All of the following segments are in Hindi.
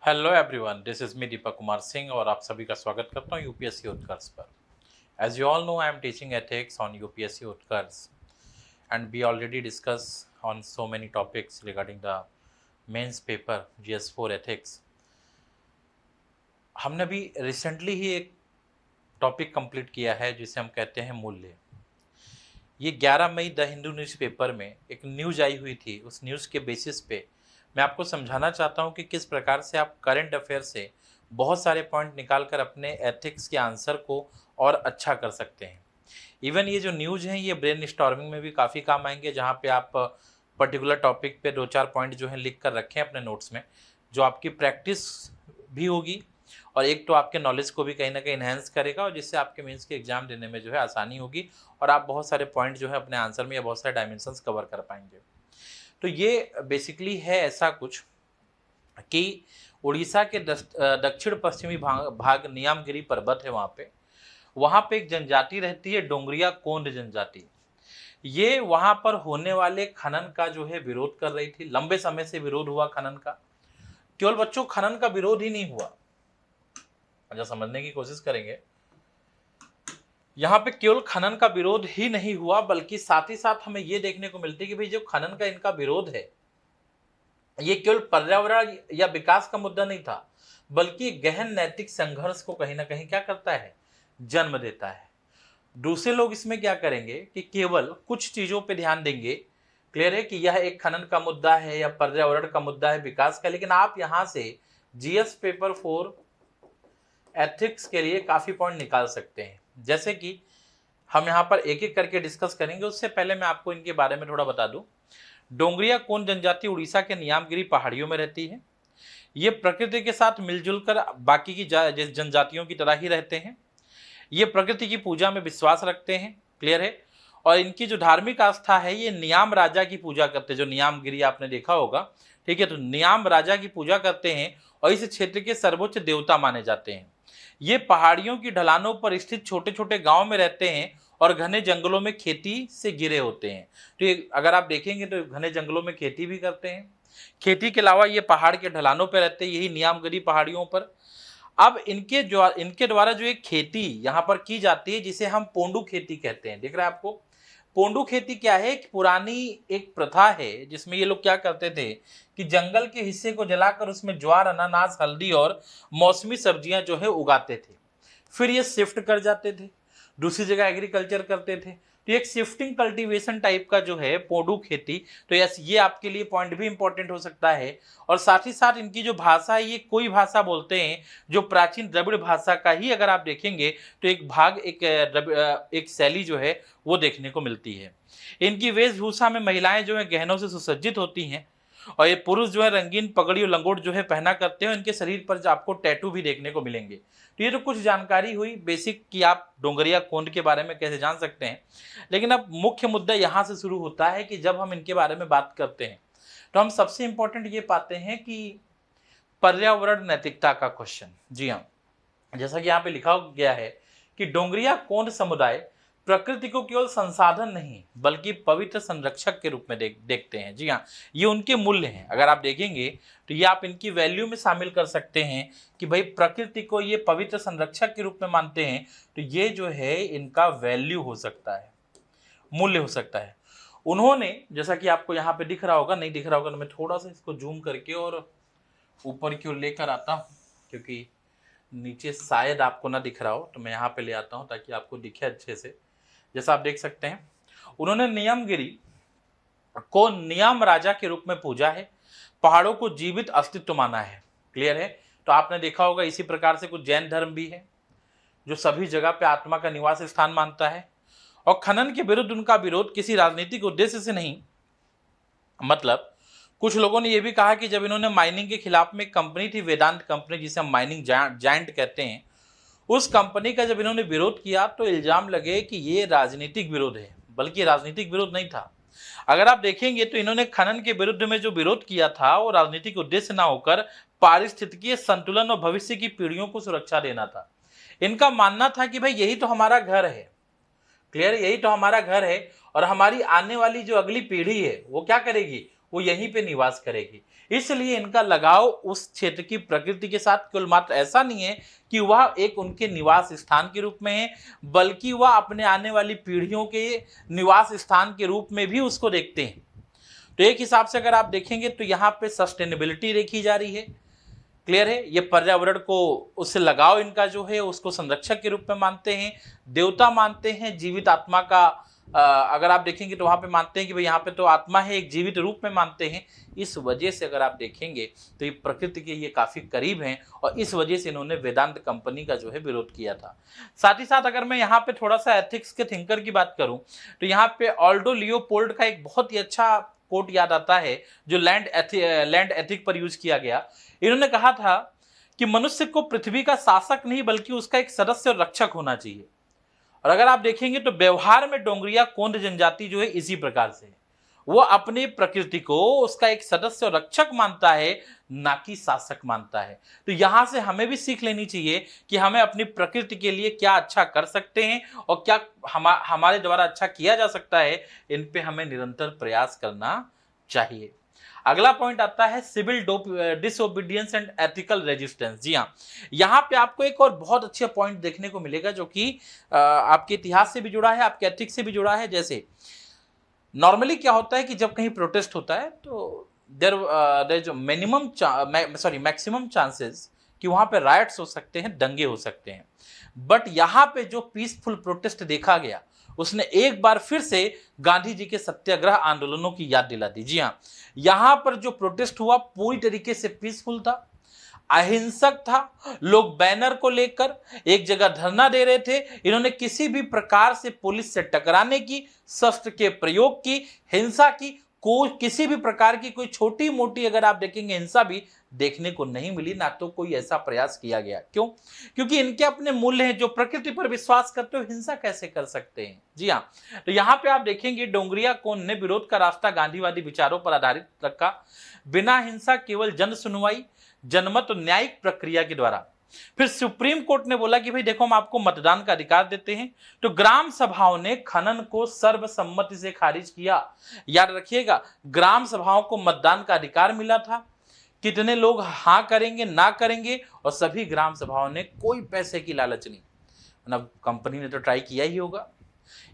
Hello everyone, this is me Deepak Kumar Singh और आप सभी का स्वागत करता हूँ यूपीएससी उत्कर्ष पर। As you all know, I am teaching ethics on UPSC Utkarsh and we already discuss on so many topics regarding the mains paper GS4 ethics. हमने अभी रिसेंटली ही एक टॉपिक कंप्लीट किया है जिसे हम कहते हैं मूल्य। ये 11 मई द हिंदू न्यूज़पेपर में एक न्यूज़ आई हुई थी। उस न्यूज़ के बेसिस पे मैं आपको समझाना चाहता हूँ कि किस प्रकार से आप करंट अफेयर से बहुत सारे पॉइंट निकाल कर अपने एथिक्स के आंसर को और अच्छा कर सकते हैं। इवन ये जो न्यूज़ हैं ये ब्रेन स्टॉर्मिंग में भी काफ़ी काम आएंगे, जहाँ पे आप पर्टिकुलर टॉपिक पे 2-4 पॉइंट जो हैं लिख कर रखें अपने नोट्स में, जो आपकी प्रैक्टिस भी होगी और एक तो आपके नॉलेज को भी कहीं ना कहीं इन्हेंस करेगा और जिससे आपके मेंस के एग्जाम देने में जो है आसानी होगी और आप बहुत सारे पॉइंट जो है अपने आंसर में या बहुत सारे डायमेंशंस कवर कर पाएंगे। तो ये बेसिकली है ऐसा कुछ कि उड़ीसा के दक्षिण पश्चिमी भाग नियामगिरी पर्वत है, वहाँ पे एक जनजाति रहती है, डोंगरिया कोंड जनजाति। ये वहाँ पर होने वाले खनन का जो है विरोध कर रही थी। लंबे समय से विरोध हुआ खनन का। केवल बच्चों खनन का विरोध ही नहीं हुआ, अच्छा समझने की कोशिश करेंगे। यहाँ पे केवल खनन का विरोध ही नहीं हुआ बल्कि साथ ही साथ हमें ये देखने को मिलती है कि भाई जो खनन का इनका विरोध है ये केवल पर्यावरण या विकास का मुद्दा नहीं था, बल्कि गहन नैतिक संघर्ष को कहीं ना कहीं क्या करता है, जन्म देता है। दूसरे लोग इसमें क्या करेंगे कि केवल कुछ चीजों पे ध्यान देंगे। क्लियर है कि यह एक खनन का मुद्दा है या पर्यावरण का मुद्दा है, विकास का, लेकिन आप यहां से GS पेपर 4 एथिक्स के लिए काफी पॉइंट निकाल सकते हैं। जैसे कि हम यहाँ पर एक एक करके डिस्कस करेंगे। उससे पहले मैं आपको इनके बारे में थोड़ा बता दूं। डोंगरिया कोंड जनजाति उड़ीसा के नियामगिरी पहाड़ियों में रहती है। ये प्रकृति के साथ मिलजुल कर बाकी की जनजातियों की तरह ही रहते हैं। ये प्रकृति की पूजा में विश्वास रखते हैं। क्लियर है। और इनकी जो धार्मिक आस्था है ये नियाम राजा की पूजा करते हैं। जो नियामगिरी आपने देखा होगा, ठीक है, तो नियाम राजा की पूजा करते हैं और इस क्षेत्र के सर्वोच्च देवता माने जाते हैं। ये पहाड़ियों की ढलानों पर स्थित छोटे छोटे गांव में रहते हैं और घने जंगलों में खेती से घिरे होते हैं। तो ये अगर आप देखेंगे तो घने जंगलों में खेती भी करते हैं। खेती के अलावा ये पहाड़ के ढलानों पर रहते हैं, यही नियामगिरी पहाड़ियों पर। अब इनके द्वारा जो एक खेती यहाँ पर की जाती है जिसे हम पोंडू खेती कहते हैं, दिख रहा है आपको। पोंडू खेती क्या है, एक पुरानी एक प्रथा है जिसमें ये लोग क्या करते थे कि जंगल के हिस्से को जलाकर उसमें ज्वार, अनानास, हल्दी और मौसमी सब्जियां जो है उगाते थे। फिर ये शिफ्ट कर जाते थे, दूसरी जगह एग्रीकल्चर करते थे। तो एक शिफ्टिंग कल्टीवेशन टाइप का जो है पोंडू खेती, तो यस ये आपके लिए पॉइंट भी इंपॉर्टेंट हो सकता है। और साथ ही साथ इनकी जो भाषा है ये कोई भाषा बोलते हैं, जो प्राचीन द्रविड़ भाषा का ही अगर आप देखेंगे तो एक भाग एक शैली जो है वो देखने को मिलती है। इनकी वेशभूषा में महिलाएं जो है गहनों से सुसज्जित होती हैं और ये पुरुष जो है रंगीन पगड़ी और लंगोट जो है पहना करते हैं। इनके शरीर पर आपको टैटू भी देखने को मिलेंगे। तो ये तो कुछ जानकारी हुई बेसिक कि आप डोंगरिया कोंड के बारे में कैसे जान सकते हैं। लेकिन अब मुख्य मुद्दा यहाँ से शुरू होता है कि जब हम इनके बारे में बात करते हैं तो हम सबसे इंपॉर्टेंट ये पाते हैं कि पर्यावरण नैतिकता का क्वेश्चन। जी हाँ, जैसा कि यहाँ पे लिखा गया है कि डोंगरिया कोंड समुदाय प्रकृति को केवल संसाधन नहीं बल्कि पवित्र संरक्षक के रूप में देखते हैं। जी हाँ, ये उनके मूल्य हैं। अगर आप देखेंगे तो ये आप इनकी वैल्यू में शामिल कर सकते हैं कि भाई प्रकृति को ये पवित्र संरक्षक के रूप में मानते हैं। तो ये जो है इनका वैल्यू हो सकता है, मूल्य हो सकता है। उन्होंने, जैसा कि आपको यहाँ पे दिख रहा होगा, नहीं दिख रहा होगा तो मैं थोड़ा सा इसको जूम करके और ऊपर की ओर लेकर आता हूँ, क्योंकि नीचे शायद आपको ना दिख रहा हो, तो मैं यहाँ पे ले आता हूँ ताकि आपको दिखे अच्छे से। जैसा आप देख सकते हैं, उन्होंने नियमगिरी को नियम राजा के रूप में पूजा है, पहाड़ों को जीवित अस्तित्व माना है। क्लियर है। तो आपने देखा होगा इसी प्रकार से कुछ जैन धर्म भी है जो सभी जगह पे आत्मा का निवास स्थान मानता है। और खनन के विरुद्ध उनका विरोध किसी राजनीतिक उद्देश्य से नहीं, मतलब कुछ लोगों ने यह भी कहा कि जब इन्होंने माइनिंग के खिलाफ में एक कंपनी थी, वेदांत कंपनी, जिसे हम माइनिंग जायंट कहते हैं, उस कंपनी का जब इन्होंने विरोध किया तो इल्जाम लगे कि ये राजनीतिक विरोध है, बल्कि राजनीतिक विरोध नहीं था। अगर आप देखेंगे तो इन्होंने खनन के विरुद्ध में जो विरोध किया था वो राजनीतिक उद्देश्य ना होकर पारिस्थितिकीय संतुलन और भविष्य की पीढ़ियों को सुरक्षा देना था। इनका मानना था कि भाई यही तो हमारा घर है। क्लियर, यही तो हमारा घर है और हमारी आने वाली जो अगली पीढ़ी है वो क्या करेगी, वो यहीं पे निवास करेगी। इसलिए इनका लगाव उस क्षेत्र की प्रकृति के साथ केवल मात्र ऐसा नहीं है कि वह एक उनके निवास स्थान के रूप में है, बल्कि वह अपने आने वाली पीढ़ियों के निवास स्थान के रूप में भी उसको देखते हैं। तो एक हिसाब से अगर आप देखेंगे तो यहाँ पे सस्टेनेबिलिटी देखी जा रही है। क्लियर है, ये पर्यावरण को उससे लगाव इनका जो है उसको संरक्षक के रूप में मानते हैं, देवता मानते हैं, जीवित आत्मा का अगर आप देखेंगे तो वहां पे मानते हैं कि भाई यहाँ पे तो आत्मा है, एक जीवित रूप में मानते हैं। इस वजह से अगर आप देखेंगे तो ये प्रकृति के ये काफी करीब हैं और इस वजह से इन्होंने वेदांत कंपनी का जो है विरोध किया था। साथ ही साथ अगर मैं यहाँ पे थोड़ा सा एथिक्स के थिंकर की बात करूं तो यहाँ पे ऑल्डो लियोपोल्ड का एक बहुत ही अच्छा कोट याद आता है जो लैंड एथिक पर यूज किया गया। इन्होंने कहा था कि मनुष्य को पृथ्वी का शासक नहीं बल्कि उसका एक सदस्य और रक्षक होना चाहिए। और अगर आप देखेंगे तो व्यवहार में डोंगरिया कोंड जनजाति जो है इसी प्रकार से वो अपनी प्रकृति को उसका एक सदस्य और रक्षक मानता है, ना कि शासक मानता है। तो यहां से हमें भी सीख लेनी चाहिए कि हमें अपनी प्रकृति के लिए क्या अच्छा कर सकते हैं और क्या हमारे द्वारा अच्छा किया जा सकता है, इन पे हमें निरंतर प्रयास करना चाहिए। अगला पॉइंट आता है civil disobedience and ethical resistance. जी हाँ, यहाँ पे आपको एक और बहुत अच्छा पॉइंट देखने को मिलेगा जो कि आपके इतिहास से भी जुड़ा है, आपके एथिक्स से भी जुड़ा है। जैसे नॉर्मली क्या होता है कि जब कहीं प्रोटेस्ट होता है तो देयर जो मैक्सिमम चांसेस कि वहां पे राइट्स हो सकते हैं, दंगे हो सकते हैं। बट यहाँ पे जो पीसफुल प्रोटेस्ट देखा गया उसने एक बार फिर से गांधी जी के सत्याग्रह आंदोलनों की याद दिला दी। जी हाँ, यहां पर जो प्रोटेस्ट हुआ पूरी तरीके से पीसफुल था, अहिंसक था। लोग बैनर को लेकर एक जगह धरना दे रहे थे। इन्होंने किसी भी प्रकार से पुलिस से टकराने की, शस्त्र के प्रयोग की, हिंसा की, किसी भी प्रकार की कोई छोटी मोटी अगर आप देखेंगे हिंसा भी देखने को नहीं मिली, ना तो कोई ऐसा प्रयास किया गया। क्यों? क्योंकि इनके अपने मूल्य हैं। जो प्रकृति पर विश्वास करते हो हिंसा कैसे कर सकते हैं। जी हाँ, तो यहाँ पे आप देखेंगे डोंगरिया कोंड ने विरोध का रास्ता गांधीवादी विचारों पर आधारित रखा। बिना हिंसा, केवल जन सुनवाई, जनमत और न्यायिक प्रक्रिया के द्वारा। फिर सुप्रीम कोर्ट ने बोला कि भाई देखो हम आपको मतदान का अधिकार देते हैं। तो ग्राम सभाओं ने खनन को सर्वसम्मति से खारिज किया। याद रखिएगा, ग्राम सभाओं को मतदान का अधिकार मिला था। कितने लोग हाँ करेंगे ना करेंगे, और सभी ग्राम सभाओं ने कोई पैसे की लालच नहीं, मतलब कंपनी ने तो ट्राई किया ही होगा।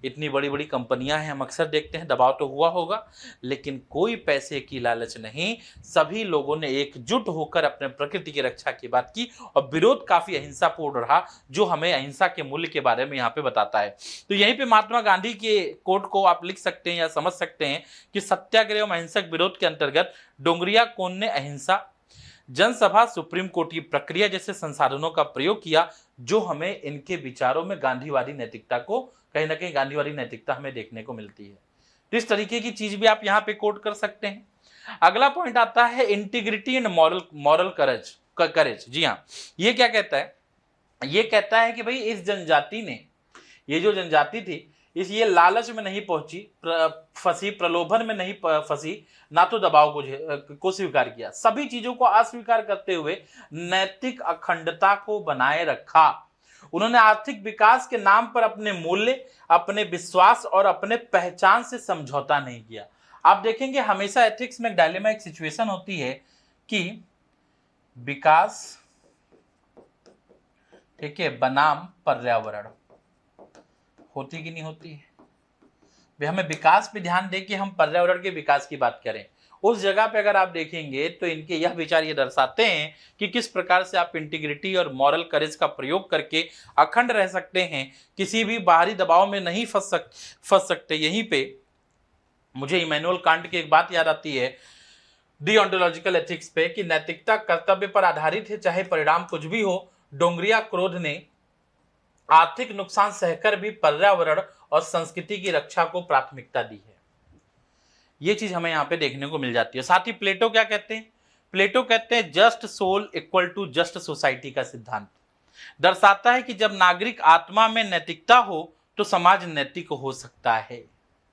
इतनी बड़ी बड़ी कंपनियां हैं, हम अक्सर देखते हैं, दबाव तो हुआ होगा, लेकिन कोई पैसे की लालच नहीं। सभी लोगों ने एकजुट होकर अपने प्रकृति की रक्षा की बात की और विरोध काफी अहिंसापूर्ण रहा, जो हमें अहिंसा के मूल्य के बारे में यहाँ पे बताता है। तो यहीं पे महात्मा गांधी के कोट को आप लिख सकते हैं या समझ सकते हैं कि सत्याग्रह एवं अहिंसक विरोध के अंतर्गत डोंगरिया कोंड ने अहिंसा, जनसभा, सुप्रीम कोर्ट की प्रक्रिया जैसे संसाधनों का प्रयोग किया, जो हमें इनके विचारों में गांधीवादी नैतिकता को कहीं ना कहीं गांधीवादी नैतिकता हमें देखने को मिलती है। तो इस तरीके की चीज भी आप यहाँ पे कोट कर सकते हैं। अगला पॉइंट आता है इंटीग्रिटी एंड मॉरल करेज। जी हाँ, ये क्या कहता है? ये कहता है कि भाई इस जनजाति ने, ये जो जनजाति थी, ये लालच में नहीं फंसी, प्रलोभन में नहीं फंसी, ना तो दबाव को स्वीकार किया। सभी चीजों को अस्वीकार करते हुए नैतिक अखंडता को बनाए रखा। उन्होंने आर्थिक विकास के नाम पर अपने मूल्य, अपने विश्वास और अपने पहचान से समझौता नहीं किया। आप देखेंगे हमेशा एथिक्स में एक डायलेमा, एक सिचुएशन होती है कि विकास, ठीक है, बनाम पर्यावरण, होती कि नहीं होती है? वे हमें विकास पे ध्यान दे कि हम पर्यावरण के विकास की बात करें। उस जगह पे अगर आप देखेंगे तो इनके यह विचार ये दर्शाते हैं कि किस प्रकार से आप इंटीग्रिटी और मॉरल करेज का प्रयोग करके अखंड रह सकते हैं, किसी भी बाहरी दबाव में नहीं फंस सकते। यहीं पे मुझे इमैनुअल कांट की एक बात याद आती है डिओंटोलॉजिकल एथिक्स पे, कि नैतिकता कर्तव्य पर आधारित है, चाहे परिणाम कुछ भी हो। डोंगरिया क्रोध ने आर्थिक नुकसान सहकर भी पर्यावरण और संस्कृति की रक्षा को प्राथमिकता दी है। ये चीज हमें यहाँ पे देखने को मिल जाती है। साथ ही प्लेटो क्या कहते हैं? प्लेटो कहते हैं just soul equal to just society का सिद्धांत दर्शाता है कि जब नागरिक आत्मा में नैतिकता हो तो समाज नैतिक हो सकता है।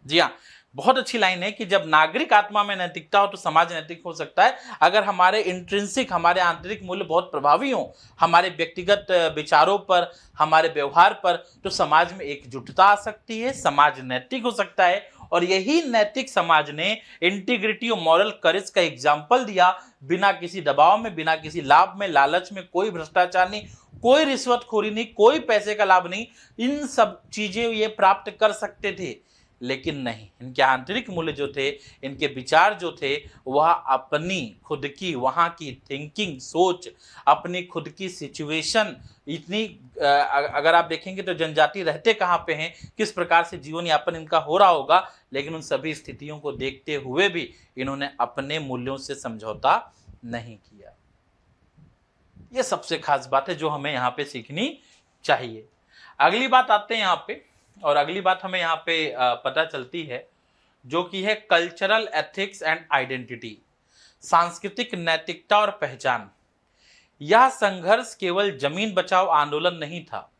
जी हाँ, बहुत अच्छी लाइन है कि जब नागरिक आत्मा में नैतिकता हो तो समाज नैतिक हो सकता है। अगर हमारे इंट्रिंसिक, हमारे आंतरिक मूल्य बहुत प्रभावी हो हमारे व्यक्तिगत विचारों पर, हमारे व्यवहार पर, तो समाज में एकजुटता आ सकती है, समाज नैतिक हो सकता है और यही नैतिक समाज ने इंटीग्रिटी और मॉरल करेज का एग्जाम्पल दिया। बिना किसी दबाव में, बिना किसी लाभ में, लालच में, कोई भ्रष्टाचार नहीं, कोई रिश्वतखोरी नहीं, कोई पैसे का लाभ नहीं, इन सब चीजें ये प्राप्त कर सकते थे। लेकिन नहीं, इनके आंतरिक मूल्य जो थे, इनके विचार जो थे, वह अपनी खुद की वहाँ की थिंकिंग, सोच, अपनी खुद की सिचुएशन, इतनी अगर आप देखेंगे तो जनजाति रहते कहाँ पे हैं, किस प्रकार से जीवन यापन इनका हो रहा होगा, लेकिन उन सभी स्थितियों को देखते हुए भी इन्होंने अपने मूल्यों से समझौता नहीं किया। ये सबसे खास बात है जो हमें यहाँ पे सीखनी चाहिए। अगली बात आते हैं यहाँ पे, और अगली बात हमें यहाँ पे पता चलती है जो कि है कल्चरल एथिक्स एंड आइडेंटिटी, सांस्कृतिक नैतिकता और पहचान। यह संघर्ष केवल जमीन बचाओ आंदोलन नहीं था,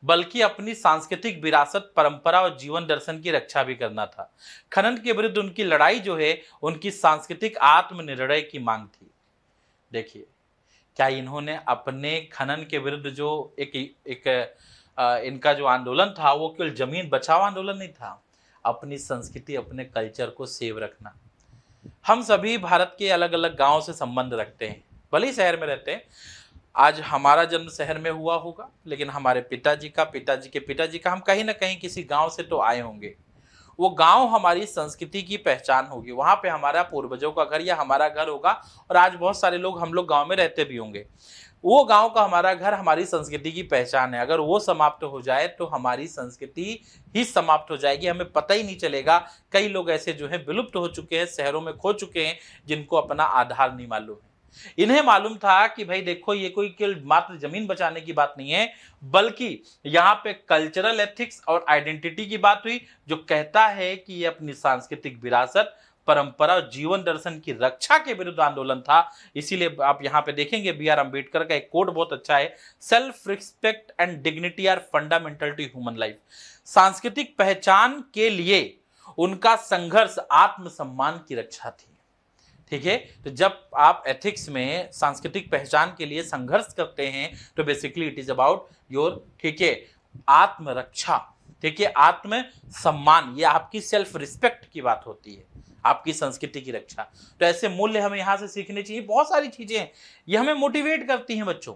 बल्कि अपनी सांस्कृतिक विरासत, परंपरा और जीवन दर्शन की रक्षा भी करना था। खनन के विरुद्ध उनकी लड़ाई जो है, उनकी सांस्कृतिक आत्मनिर्णय की मांग थी। देखिए, क्या इन्होंने अपने खनन के विरुद्ध जो इनका जो आंदोलन था, वो केवल जमीन बचाओ आंदोलन नहीं था, अपनी संस्कृति, अपने कल्चर को सेव रखना। हम सभी भारत के अलग अलग गांवों से संबंध रखते हैं, भले ही शहर में रहते हैं। आज हमारा जन्म शहर में हुआ होगा, लेकिन हमारे पिताजी का, पिताजी के पिताजी का, हम कहीं ना कहीं किसी गांव से तो आए होंगे। वो गांव हमारी संस्कृति की पहचान होगी, वहां पे हमारा पूर्वजों का घर या हमारा घर होगा, और आज बहुत सारे लोग, हम लोग गांव में रहते भी होंगे। वो गांव का हमारा घर हमारी संस्कृति की पहचान है। अगर वो समाप्त हो जाए तो हमारी संस्कृति ही समाप्त हो जाएगी, हमें पता ही नहीं चलेगा। कई लोग ऐसे जो है विलुप्त हो चुके हैं, शहरों में खो चुके हैं, जिनको अपना आधार नहीं मालूम है। इन्हें मालूम था कि भाई देखो, ये कोई केवल मात्र जमीन बचाने की बात नहीं है, बल्कि यहाँ पे कल्चरल एथिक्स और आइडेंटिटी की बात हुई, जो कहता है कि ये अपनी सांस्कृतिक विरासत, परंपरा और जीवन दर्शन की रक्षा के विरुद्ध आंदोलन था। इसीलिए आप यहाँ पे देखेंगे बी.आर. अम्बेडकर का एक कोट बहुत अच्छा है, self respect and dignity are fundamental to human life. सांस्कृतिक पहचान के लिए उनका संघर्ष आत्मसम्मान की रक्षा थी। ठीक है, तो जब आप एथिक्स में सांस्कृतिक पहचान के लिए संघर्ष करते हैं तो basically it is about your, ठीक है, आत्मरक्षा, ठीक है, आत्म सम्मान, ये आपकी सेल्फ रिस्पेक्ट की बात होती है, आपकी संस्कृति की रक्षा। तो ऐसे मूल्य हमें यहां से सीखने चाहिए। बहुत सारी चीजें हैं, ये हमें मोटिवेट करती हैं बच्चों।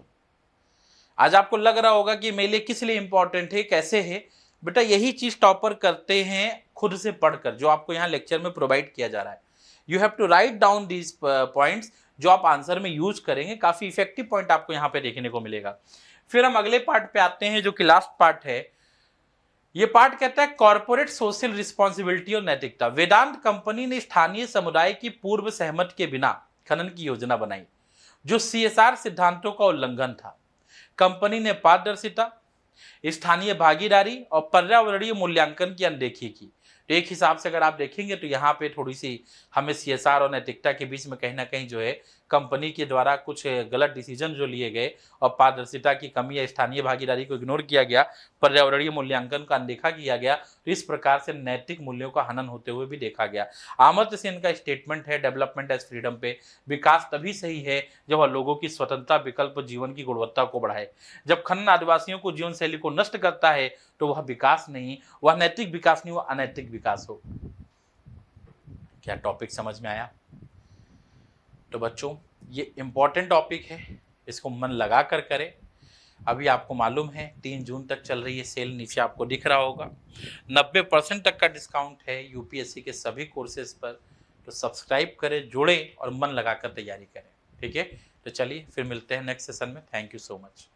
आज आपको लग रहा होगा कि मेरे लिए किस लिए इंपॉर्टेंट है, कैसे है, बेटा यही चीज टॉपर करते हैं खुद से पढ़कर, जो आपको यहाँ लेक्चर में प्रोवाइड किया जा रहा है। You have to write down these points, जो आप आंसर में यूज करेंगे। काफी इफेक्टिव पॉइंट आपको यहाँ पे देखने को मिलेगा। फिर हम अगले पार्ट पे आते हैं, जो कि लास्ट पार्ट है। ये पार्ट कहता है कॉर्पोरेट सोशल रिस्पॉन्सिबिलिटी और नैतिकता। वेदांत कंपनी ने स्थानीय समुदाय की पूर्व सहमति के बिना खनन की योजना बनाई, जो CSR सिद्धांतों का उल्लंघन था। कंपनी ने पारदर्शिता, स्थानीय भागीदारी और पर्यावरणीय मूल्यांकन की अनदेखी की। तो एक हिसाब से अगर आप देखेंगे तो यहाँ पे थोड़ी सी हमें CSR और नैतिकता के बीच में कहीं ना कहीं जो है कंपनी के द्वारा कुछ गलत डिसीजन जो लिए गए, और पारदर्शिता की कमी या स्थानीय भागीदारी को इग्नोर किया गया, पर्यावरणीय मूल्यांकन का अनदेखा किया गया, तो इस प्रकार से नैतिक मूल्यों का हनन होते हुए भी देखा गया। अमर्त्य सेन का स्टेटमेंट है डेवलपमेंट एज फ्रीडम पे, विकास तभी सही है जब वह लोगों की स्वतंत्रता, विकल्प, जीवन की गुणवत्ता को बढ़ाए। जब खनन आदिवासियों को जीवन शैली को नष्ट करता है तो वह विकास नहीं, वह नैतिक विकास नहीं, वह अनैतिक विकास हो। क्या टॉपिक समझ में आया? तो बच्चों ये इंपॉर्टेंट टॉपिक है, इसको मन लगा कर करें। अभी आपको मालूम है 3 जून तक चल रही है सेल, नीचे आपको दिख रहा होगा 90% तक का डिस्काउंट है यूपीएससी के सभी कोर्सेज पर। तो सब्सक्राइब करें, जुड़े और मन लगा कर तैयारी करें। ठीक है, तो चलिए फिर मिलते हैं नेक्स्ट सेशन में। Thank you so much.